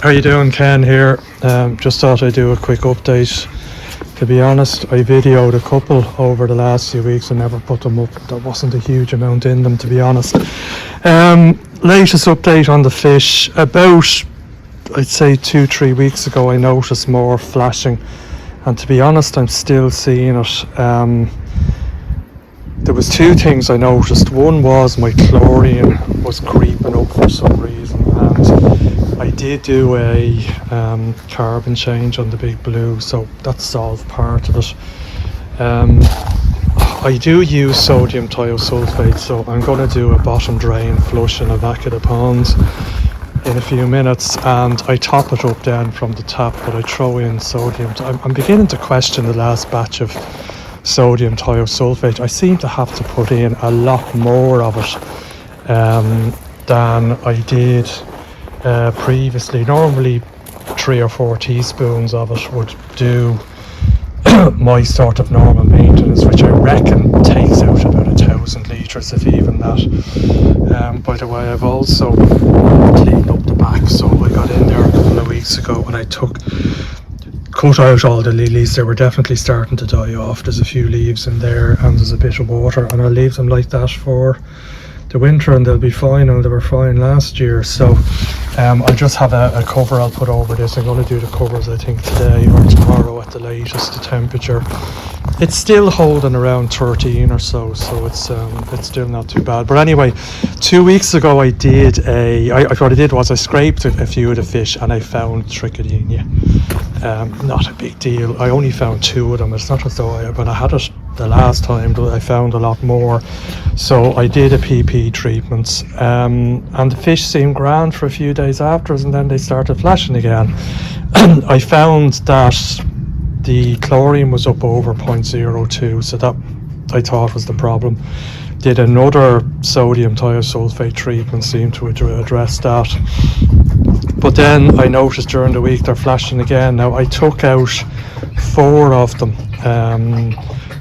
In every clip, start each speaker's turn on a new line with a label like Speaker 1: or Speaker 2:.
Speaker 1: How you doing? Ken here. Just thought I'd do a quick update. To be honest, I videoed a couple over the last few weeks and never put them up. There wasn't a huge amount in them, to be honest. Latest update on the fish. About, I'd say 2-3 weeks ago, I noticed more flashing, and to be honest, I'm still seeing it. There was two things I noticed. One was my chlorine was creeping up for some reason, and I did do a carbon change on the Big Blue, so that solved part of it. I do use sodium thiosulfate, so I'm going to do a bottom drain flush in a back of the ponds in a few minutes, and I top it up then from the tap, but I throw in sodium. I'm beginning to question the last batch of sodium thiosulfate. I seem to have to put in a lot more of it than I did previously. Normally 3 or 4 teaspoons of it would do my sort of normal maintenance, which I reckon takes out about 1,000 litres, if even that. By the way, I've also cleaned up the back, so I got in there a couple of weeks ago and I cut out all the lilies. They were definitely starting to die off. There's a few leaves in there and there's a bit of water, and I'll leave them like that for the winter and they'll be fine, and they were fine last year. So I'll just have a cover I'll put over this. I'm going to do the covers I think today or tomorrow at the latest. The temperature, it's still holding around 13 or so, so it's still not too bad. But anyway, 2 weeks ago I did what I did was I scraped a few of the fish and I found trichodinia. Not a big deal. I only found 2 of them. It's not as though when I had it the last time I found a lot more. So I did a PP treatment, and the fish seemed grand for a few days afterwards, and then they started flashing again. I found that the chlorine was up over 0.02, so that I thought was the problem. Did another sodium thiosulfate treatment, seemed to address that. But then I noticed during the week they're flashing again. Now I took out 4 of them.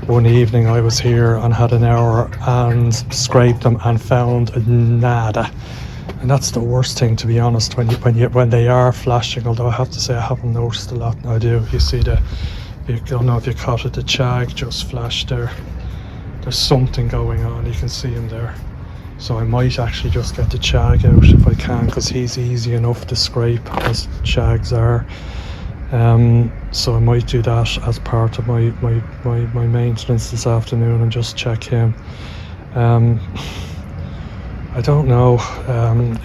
Speaker 1: One evening I was here and had an hour and scraped them and found nada. And that's the worst thing, to be honest, when they are flashing. Although I have to say I haven't noticed a lot. I do. You see I don't know if you caught it. The chag just flashed there. There's something going on. You can see him there. So I might actually just get the chag out if I can, because he's easy enough to scrape as chags are. So I might do that as part of my maintenance this afternoon and just check him. I don't know.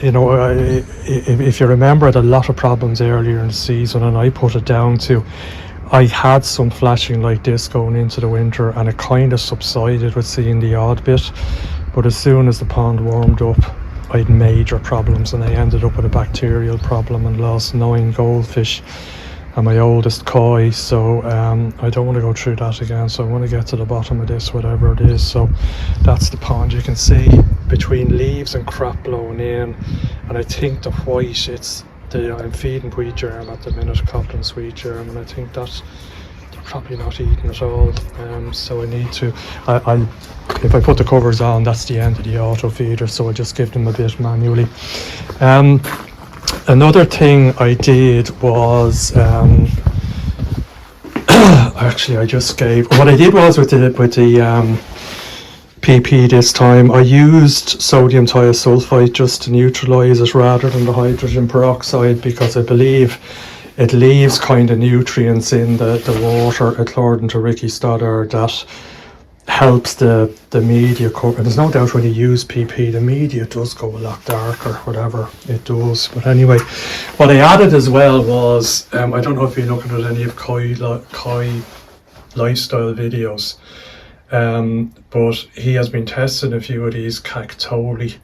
Speaker 1: If you remember, I had a lot of problems earlier in the season, and I put it down to I had some flashing like this going into the winter, and it kind of subsided with seeing the odd bit. But as soon as the pond warmed up, I had major problems, and I ended up with a bacterial problem and lost 9 goldfish and my oldest koi. So I don't want to go through that again, so I want to get to the bottom of this, whatever it is. So that's the pond. You can see between leaves and crap blowing in, and I think the white, I'm feeding wheat germ at the minute, cotton sweet germ, and I think that they're probably not eating at all. So I need to, if I put the covers on, that's the end of the auto feeder, so I just give them a bit manually. Another thing I did was actually I just gave, what I did was with the PP this time, I used sodium thiosulfate just to neutralise it rather than the hydrogen peroxide, because I believe it leaves kind of nutrients in the water, according to Ricky Stoddard, that helps the media cover. And there's no doubt when you use PP, the media does go a lot darker, whatever it does. But anyway, what I added as well was, I don't know if you're looking at any of Koi lifestyle videos, but he has been testing a few of these Kactoily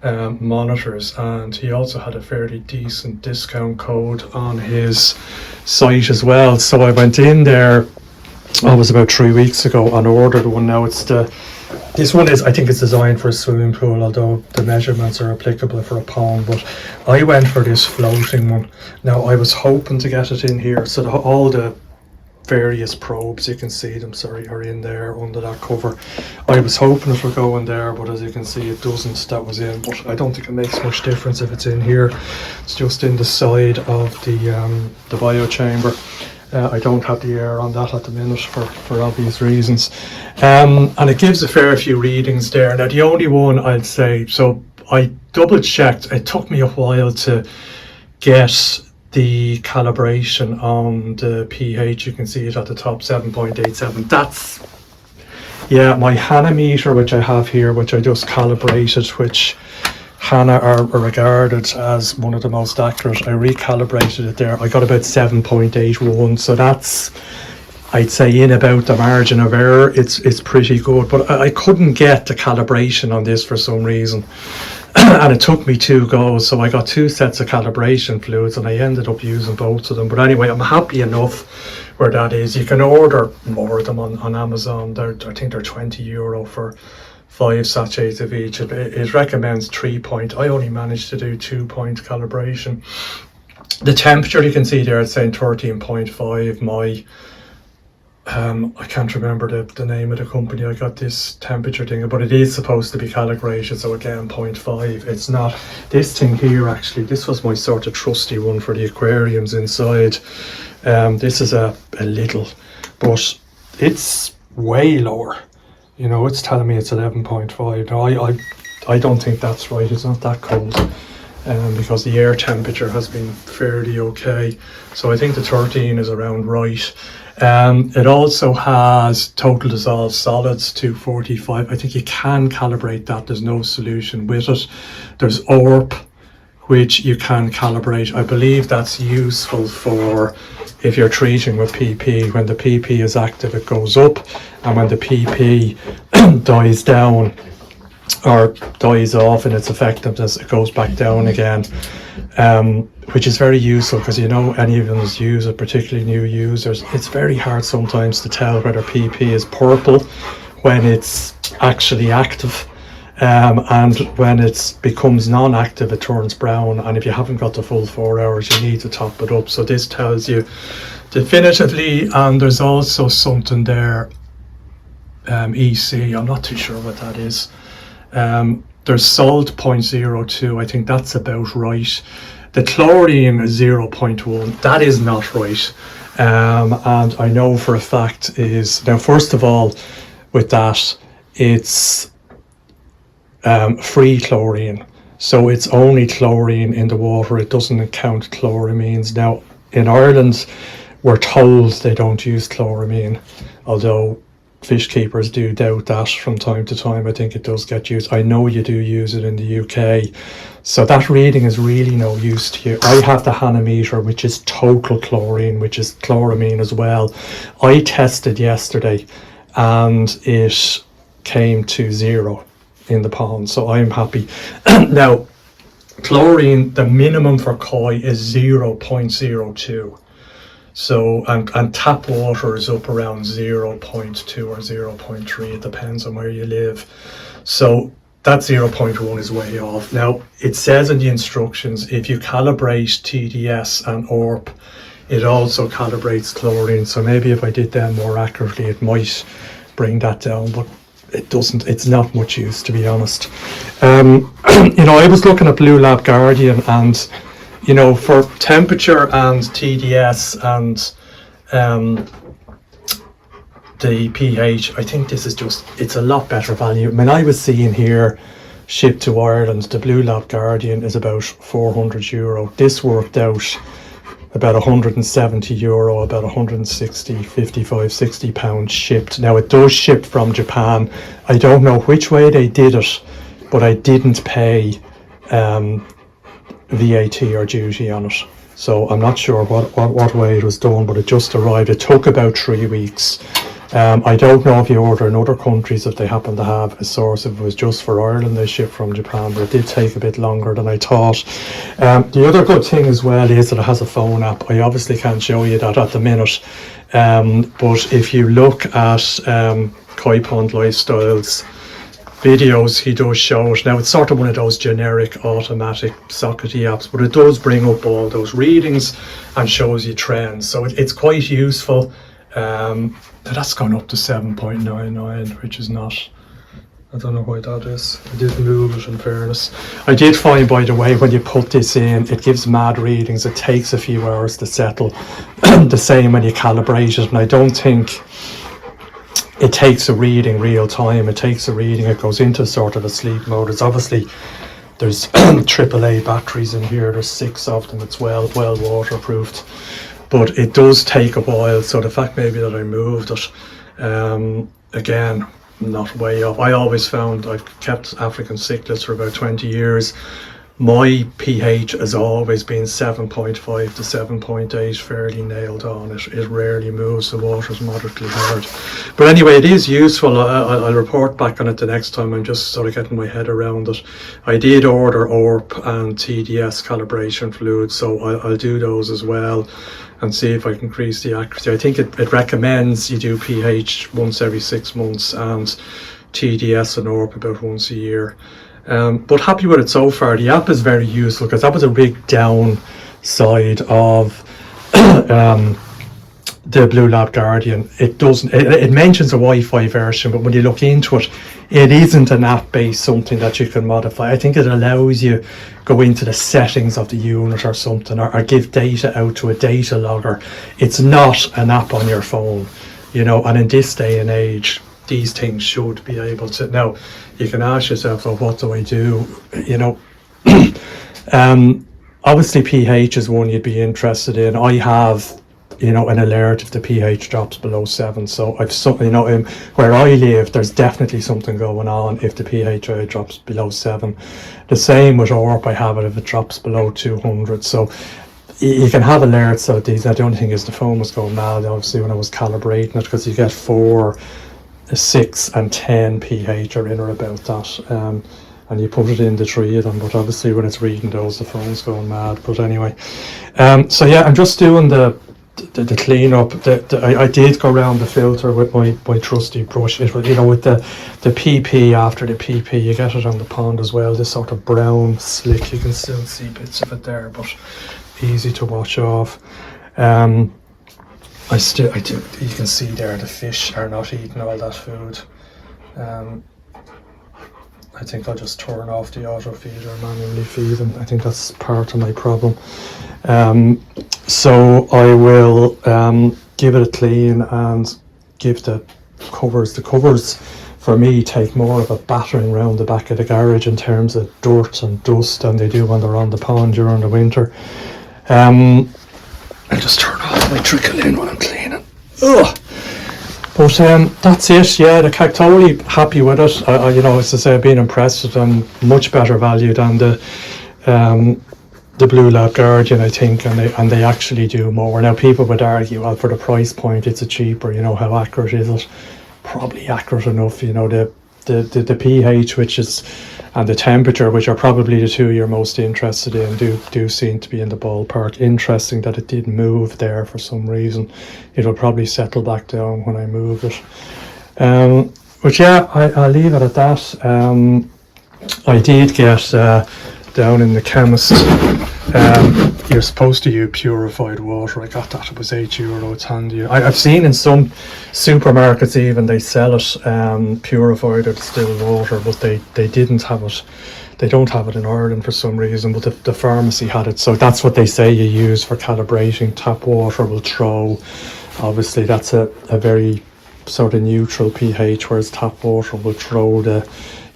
Speaker 1: monitors, and he also had a fairly decent discount code on his site as well. So I went in there, it was about 3 weeks ago, and ordered one. Now this one is, I think it's designed for a swimming pool, although the measurements are applicable for a pond. But I went for this floating one. Now I was hoping to get it in here, so all the various probes, you can see them, sorry, are in there under that cover. I was hoping it would go in there, but as you can see it doesn't. That was in, but I don't think it makes much difference if it's in here. It's just in the side of the bio chamber. I don't have the air on that at the minute for obvious reasons. And it gives a fair few readings there. Now the only one I'd say, so I double checked, it took me a while to get the calibration on the pH. You can see it at the top, 7.87. That's, yeah, my Hanameter, which I have here, which I just calibrated, which Hana are regarded as one of the most accurate. I recalibrated it there. I got about 7.81, so that's, I'd say, in about the margin of error. It's pretty good, but I couldn't get the calibration on this for some reason. And it took me 2 goes, so I got 2 sets of calibration fluids and I ended up using both of them. But anyway, I'm happy enough where that is. You can order more of them on Amazon. I think they're €20 for 5 sachets of each. It recommends 3-point. I only managed to do 2-point calibration. The temperature, you can see there, it's saying 13.5. My I can't remember the name of the company I got this temperature thing, but it is supposed to be calibrated, so again 0.5. It's not this thing here. Actually, this was my sort of trusty one for the aquariums inside. This is a little, but it's way lower. You know, it's telling me it's 11.5. Now I don't think that's right. It's not that cold. Because the air temperature has been fairly okay, so I think the 13 is around right. It also has total dissolved solids 245. I think you can calibrate that. There's no solution with it. There's ORP, which you can calibrate. I believe that's useful for if you're treating with PP. When the PP is active, it goes up, and when the PP dies down or dies off in its effectiveness, it goes back down again, which is very useful because, you know, any of us use it, particularly new users. It's very hard sometimes to tell whether PP is purple when it's actually active, and when it becomes non-active it turns brown, and if you haven't got the full 4 hours you need to top it up. So this tells you definitively. And there's also something there, EC, I'm not too sure what that is. There's salt 0.02, I think that's about right. The chlorine is 0.1, that is not right. And I know for a fact is, now first of all with that, it's free chlorine, so it's only chlorine in the water. It doesn't count chloramines. Now in Ireland we're told they don't use chloramine, although fish keepers do doubt that from time to time. I think it does get used. I know you do use it in the UK, so that reading is really no use to you. I have the Hanameter, which is total chlorine, which is chloramine as well. I tested yesterday and it came to 0 in the pond, so I'm happy. Now chlorine, the minimum for koi is 0.02. So, and tap water is up around 0.2 or 0.3, it depends on where you live. So that 0.1 is way off. Now, it says in the instructions, if you calibrate TDS and ORP, it also calibrates chlorine. So maybe if I did them more accurately, it might bring that down, but it doesn't. It's not much use, to be honest. You know, I was looking at Blue Lab Guardian, and you know, for temperature and TDS and the pH, I think this is just, it's a lot better value. I mean, I was seeing here shipped to Ireland, the Blue Lab Guardian is about €400. This worked out about €170, about 160, 55, 60 pounds shipped. Now it does ship from Japan. I don't know which way they did it, but I didn't pay VAT or duty on it, so I'm not sure what way it was done, but it just arrived. It took about 3 weeks. I don't know if you order in other countries if they happen to have a source. If it was just for Ireland they ship from Japan, but it did take a bit longer than I thought. The other good thing as well is that it has a phone app. I obviously can't show you that at the minute, but if you look at Koi Pond Lifestyles videos, he does show it. Now it's sort of one of those generic automatic sockety apps, but it does bring up all those readings and shows you trends, so it's quite useful. That's gone up to 7.99, which is not. I don't know why that is. I did move it, in fairness. I did find, by the way, when you put this in, it gives mad readings. It takes a few hours to settle. The same when you calibrate it, and I don't think it takes a reading real time. It takes a reading, it goes into sort of a sleep mode. It's obviously, there's AAA batteries in here. There's 6 of them. It's well waterproofed. But it does take a while, so the fact maybe that I moved it, again, not way up. I always found, I've kept African cichlids for about 20 years. My pH has always been 7.5 to 7.8, fairly nailed on. It rarely moves, the water's moderately hard. But anyway, it is useful. I'll report back on it the next time. I'm just sort of getting my head around it. I did order ORP and TDS calibration fluids, so I'll do those as well and see if I can increase the accuracy. I think it recommends you do pH once every 6 months and TDS and ORP about once a year. But happy with it so far. The app is very useful because that was a big downside of the Blue Lab Guardian. It mentions a Wi-Fi version, but when you look into it, it isn't an app-based something that you can modify. I think it allows you go into the settings of the unit or something, or give data out to a data logger. It's not an app on your phone, and in this day and age, these things should be able to. Now, you can ask yourself, well, what do I do? Obviously pH is one you'd be interested in. I have, an alert if the pH drops below 7. So I've something, where I live, there's definitely something going on if the pH drops below 7. The same with ORP, I have it if it drops below 200. So you can have alerts out these. The only thing is the phone was going mad, obviously, when I was calibrating it, because you get 4, 6 and 10 pH are in or about that, and you put it in the 3 of them, but obviously when it's reading those, the phone's going mad. But anyway, so yeah, I'm just doing the clean up. I did go around the filter with my trusty brush. It, with the PP, after the PP, you get it on the pond as well, this sort of brown slick. You can still see bits of it there, but easy to wash off. I do. You can see there the fish are not eating all that food. I think I'll just turn off the auto feeder and manually feed them. I think that's part of my problem. So I will give it a clean and give the covers. The covers for me take more of a battering around the back of the garage in terms of dirt and dust than they do when they're on the pond during the winter. I'll just turn off my trickle in when I'm cleaning. Ugh. But that's it. Yeah, the Kactoily, happy with it. As I say, I've been impressed with them. Much better value than the Blue Lab Guardian, I think, and they actually do more. Now, people would argue, well, for the price point, it's a cheaper. How accurate is it? Probably accurate enough. The pH, which is, and the temperature, which are probably the two you're most interested in, do seem to be in the ballpark. Interesting that it did move there for some reason. It'll probably settle back down when I move it. But yeah, I'll leave it at that. I did get down in the chemist. You're supposed to use purified water. I got that. It was €8. It's handy. I've seen in some supermarkets even they sell it purified or distilled water, but they didn't have it. They don't have it in Ireland for some reason, but the pharmacy had it. So that's what they say you use for calibrating. Tap water will throw. Obviously, that's a very sort of neutral pH, whereas tap water will throw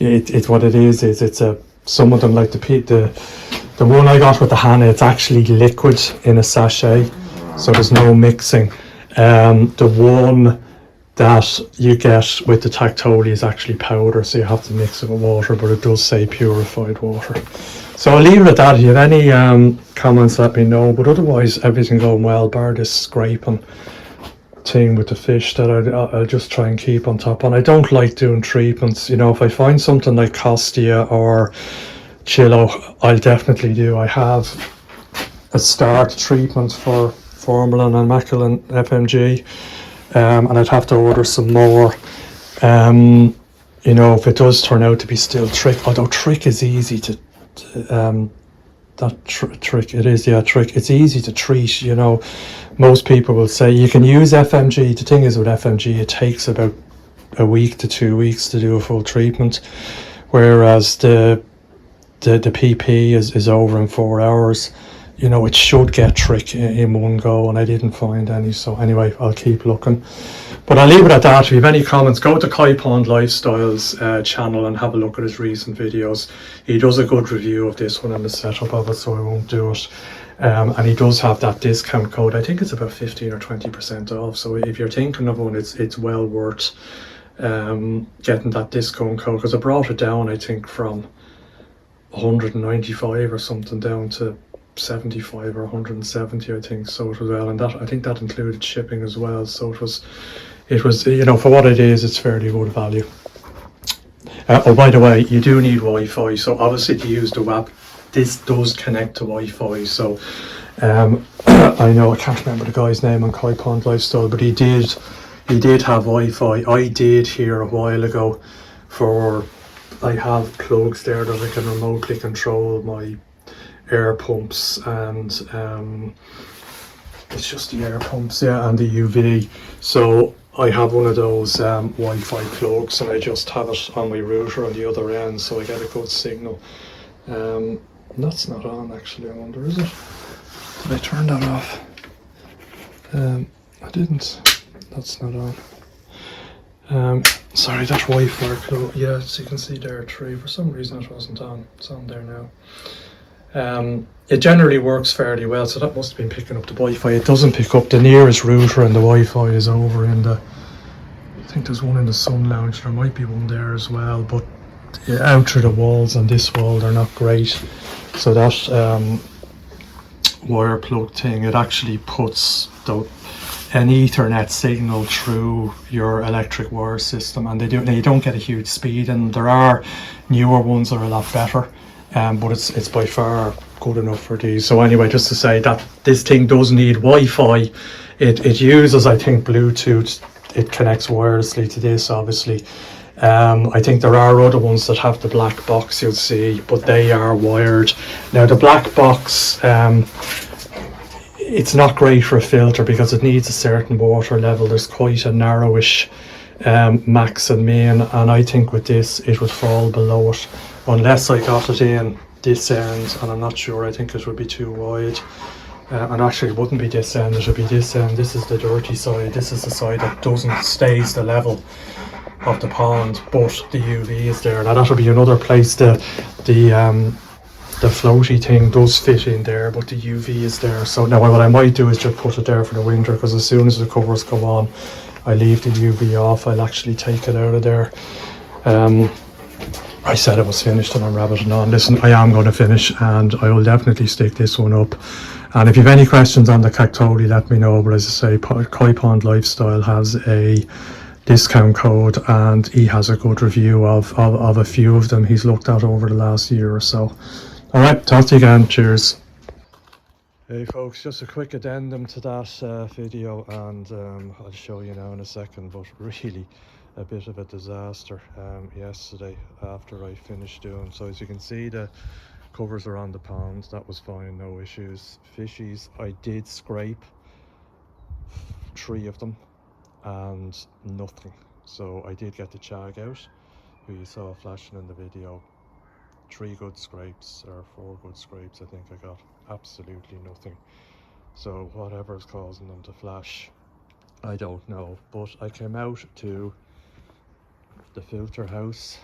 Speaker 1: it's what it is it's some of them, like the one I got with the Hannah, it's actually liquid in a sachet, so there's no mixing. The one that you get with the Kactoily is actually powder, so you have to mix it with water, but it does say purified water. So I'll leave it at that. If you have any comments, let me know, but otherwise everything going well, bar this scraping thing with the fish that I'll just try and keep on top. And I don't like doing treatments. If I find something like Costia or Chillo, I'll definitely do. I have a start treatment for formalin and mackerel FMG, and I'd have to order some more. If it does turn out to be still trick, although trick is easy to trick. It is, yeah, trick. It's easy to treat, you know. Most people will say you can use FMG. The thing is with FMG, it takes about a week to 2 weeks to do a full treatment, whereas the PP is over in 4 hours. You know, it should get trick in one go, and I didn't find any. So anyway, I'll keep looking. But I'll leave it at that. If you have any comments, go to Kai Pond Lifestyles channel and have a look at his recent videos. He does a good review of this one and the setup of it, so I won't do it. And he does have that discount code. I think it's about 15 or 20% off. So if you're thinking of one, it's well worth getting that discount code, because I brought it down, I think, from 195 or something down to 75 or 170, I think. So it was well, and that, I think that included shipping as well. So it was, you know, for what it is, it's fairly good value. Oh, by the way, you do need Wi-Fi. So obviously to use the app, this does connect to Wi-Fi. So I know, I can't remember the guy's name on Kai Pond Lifestyle, but he did have Wi-Fi. I did here a while ago. I have plugs there that I can remotely control my air pumps, and it's just the air pumps, yeah, and the UV. So I have one of those Wi-Fi plugs, and I just have it on my router on the other end, so I get a good signal. That's not on, actually. I wonder, is it? Did I turn that off? I didn't. That's not on. Sorry, that Wi-Fi plug. Yeah, so you can see there 3. For some reason it wasn't on. It's on there now. It generally works fairly well, so that must have been picking up the Wi-Fi. It doesn't pick up the nearest router, and the Wi-Fi is over in the, I think there's one in the Sun Lounge. There might be one there as well, but out through the walls on this wall, they're not great. So that wire plug thing, it actually puts an Ethernet signal through your electric wire system, and you don't get a huge speed, and there are newer ones that are a lot better, but it's by far good enough for these. So anyway, just to say that this thing does need Wi-Fi. It uses, I think, Bluetooth. It connects wirelessly to this, obviously. I think there are other ones that have the black box, you'll see, but they are wired. Now the black box, it's not great for a filter because it needs a certain water level. There's quite a narrowish max and min, and I think with this it would fall below it unless I got it in this end, and I'm not sure. I think it would be too wide. And actually it wouldn't be this end, it would be this end. This is the dirty side. This is the side that stays the level of the pond, but the UV is there. Now that'll be another place. The floaty thing does fit in there, but the UV is there. So now what I might do is just put it there for the winter, because as soon as the covers come on, I leave the UV off. I'll actually take it out of there. I said it was finished and I'm rabbiting on. Listen, I am going to finish, and I will definitely stick this one up. And if you have any questions on the Kactoily, let me know. But as I say, Kai Pond Lifestyle has a discount code, and he has a good review of a few of them he's looked at over the last year or so. All right, talk to you again. Cheers. Hey folks, just a quick addendum to that video, and I'll show you now in a second, but really a bit of a disaster yesterday after I finished doing. So as you can see, the covers are on the pond. That was fine, no issues. Fishies, I did scrape 3 of them and nothing. So I did get the chag out, who you saw flashing in the video. 3 good scrapes, or 4 good scrapes, I think I got. Absolutely nothing. So whatever is causing them to flash, I don't know. But I came out to the filter house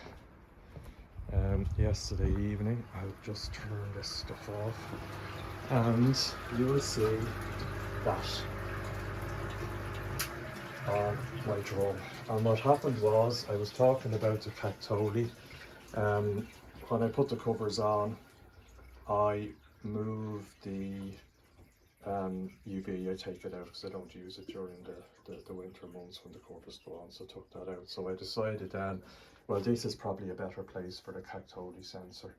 Speaker 1: yesterday evening. I'll just turn this stuff off, and you will see that on my drum. And what happened was, I was talking about the Kactoily. When I put the covers on, I move the UV. I take it out because I don't use it during the winter months when the covers go on, so I took that out. So I decided then, well, this is probably a better place for the Kactoily sensor,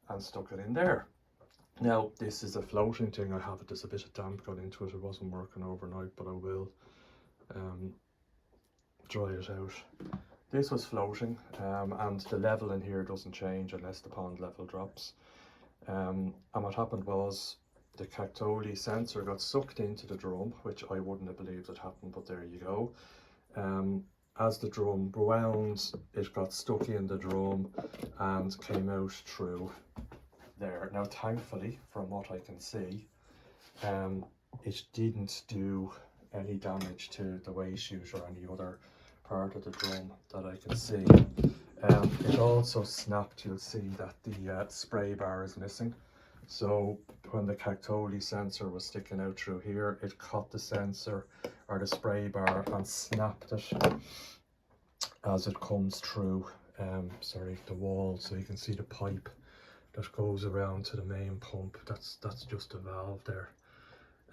Speaker 1: and stuck it in there. Now this is a floating thing. I have it, there's a bit of damp got into it. It wasn't working overnight, but I will dry it out. This was floating, and the level in here doesn't change unless the pond level drops. And what happened was the Kactoily sensor got sucked into the drum, which I wouldn't have believed had happened, but there you go. As the drum wound, it got stuck in the drum and came out through there. Now, thankfully, from what I can see, it didn't do any damage to the waste chute or any other part of the drum that I can see. It also snapped. You'll see that the spray bar is missing. So when the Kactoily sensor was sticking out through here, it caught the sensor or the spray bar and snapped it as it comes through the wall. So you can see the pipe that goes around to the main pump. That's just a valve there,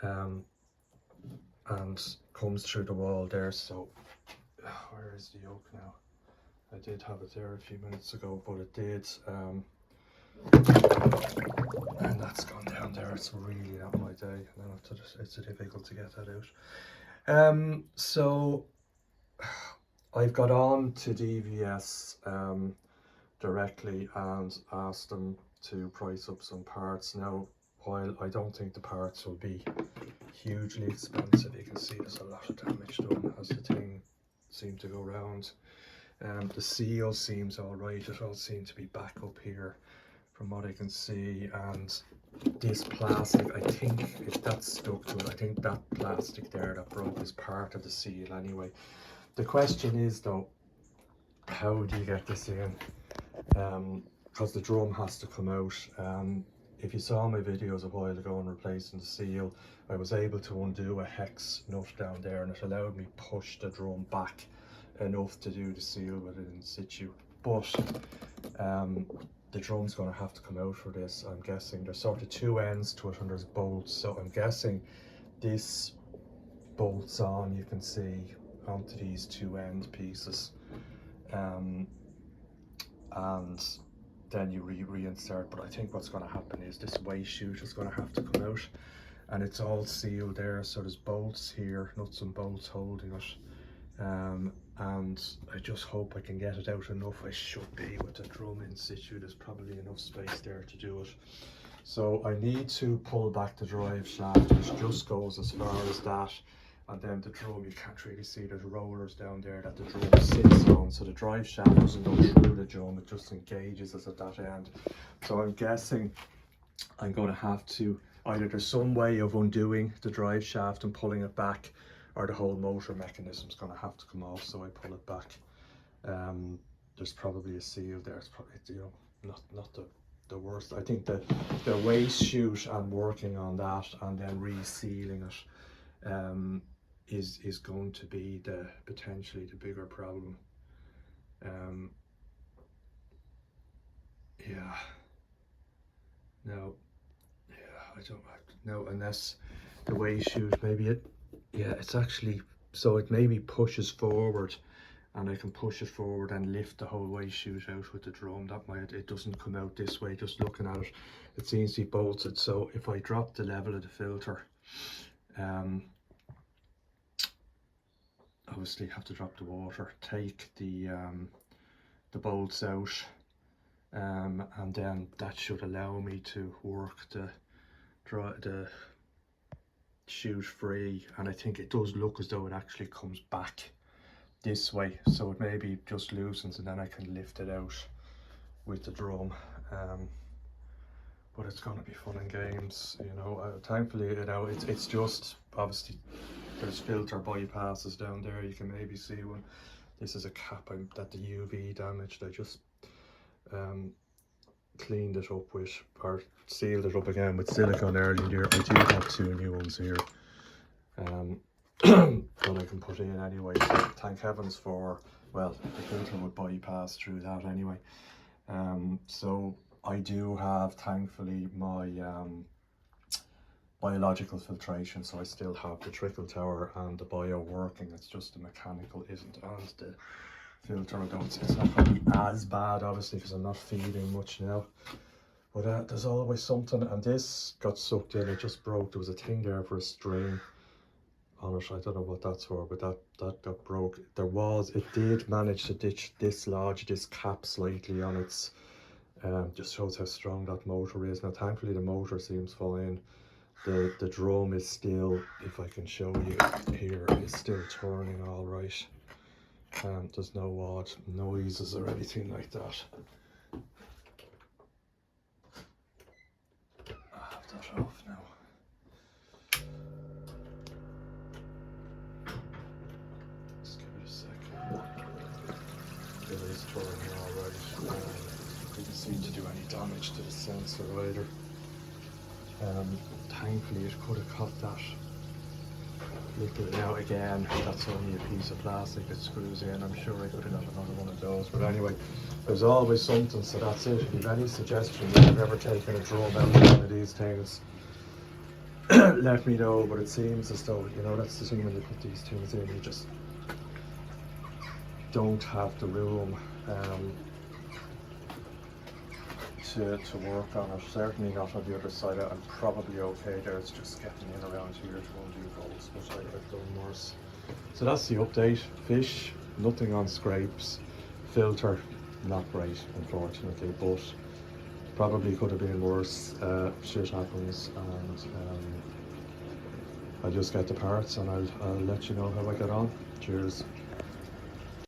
Speaker 1: and comes through the wall there. So where is the yoke now? I did have it there a few minutes ago, but it did, and that's gone down there. It's really not my day. No, it's difficult to get that out. So I've got on to DVS directly and asked them to price up some parts. Now, while I don't think the parts will be hugely expensive, you can see there's a lot of damage done as the thing seemed to go round. The seal seems alright. It all seemed to be back up here from what I can see, and this plastic, I think if that's stuck to it, I think that plastic there that broke is part of the seal anyway. The question is though, how do you get this in? Because the drum has to come out. If you saw my videos a while ago on replacing the seal, I was able to undo a hex nut down there, and it allowed me push the drum back enough to do the seal with it in situ. But the drum's going to have to come out for this. I'm guessing there's sort of two ends to it and there's bolts, so I'm guessing this bolts on, you can see, onto these two end pieces, and then you reinsert. But I think what's going to happen is this waste chute is going to have to come out, and it's all sealed there, so there's bolts here, nuts and bolts holding it, and I just hope I can get it out enough. I should be with the drum in situ. There's probably enough space there to do it. So I need to pull back the drive shaft, which just goes as far as that, and then the drum, you can't really see, there's rollers down there that the drum sits on, so the drive shaft doesn't go through the drum, it just engages us at that end. So I'm guessing I'm going to have to, either there's some way of undoing the drive shaft and pulling it back, or the whole motor mechanism is going to have to come off, so I pull it back. There's probably a seal there. It's probably, you know, not the worst. I think the waste chute and working on that and then resealing it is going to be potentially the bigger problem. Yeah. No. Yeah, I don't know, unless the waste chute, maybe it's actually, so it maybe pushes forward, and I can push it forward and lift the whole waste chute out with the drum. That might, it doesn't come out this way. Just looking at it, it seems to be bolted. So if I drop the level of the filter, obviously have to drop the water, take the bolts out, and then that should allow me to work the chute free. And I think it does look as though it actually comes back this way, so it maybe just loosens and then I can lift it out with the drum. But it's going to be fun and games, you know. Thankfully, you know, it's just, obviously there's filter bypasses down there, you can maybe see one. This is a cap that the UV damaged. I just cleaned it up with, or sealed it up again with silicone earlier. I do have two new ones here that I can put in anyway, so thank heavens for, well, the filter would bypass through that anyway. So I do have, thankfully, my biological filtration, so I still have the trickle tower and the bio working. It's just the mechanical isn't, and the filter, it's not going to be as bad obviously because I'm not feeding much now, but there's always something. And this got sucked in, it just broke. There was a thing there for a string on it, I don't know what that's for, but that got broke. It did manage to dislodge this cap slightly on its Just shows how strong that motor is. Now thankfully the motor seems fine. The drum is still, if I can show you here, it's still turning all right. There's no odd noises or anything like that. I have that off now. Just give it a second. It is turning all right. Didn't seem to do any damage to the sensor either. Thankfully it could have caught that little, now again, that's only a piece of plastic that screws in. I'm sure I could have got another one of those, but anyway, there's always something, so that's it. If you have any suggestions, if you've ever taken a drum out of one of these things, let me know. But it seems as though, you know, that's the thing when you put these things in, you just don't have the room to work on it. Certainly not on the other side. I'm probably okay there. It's just getting in around here to undo bolts, but I've done worse. So that's the update. Fish, nothing on scrapes. Filter, not great, unfortunately, but probably could have been worse. Shit happens, and I'll just get the parts and I'll let you know how I get on. Cheers.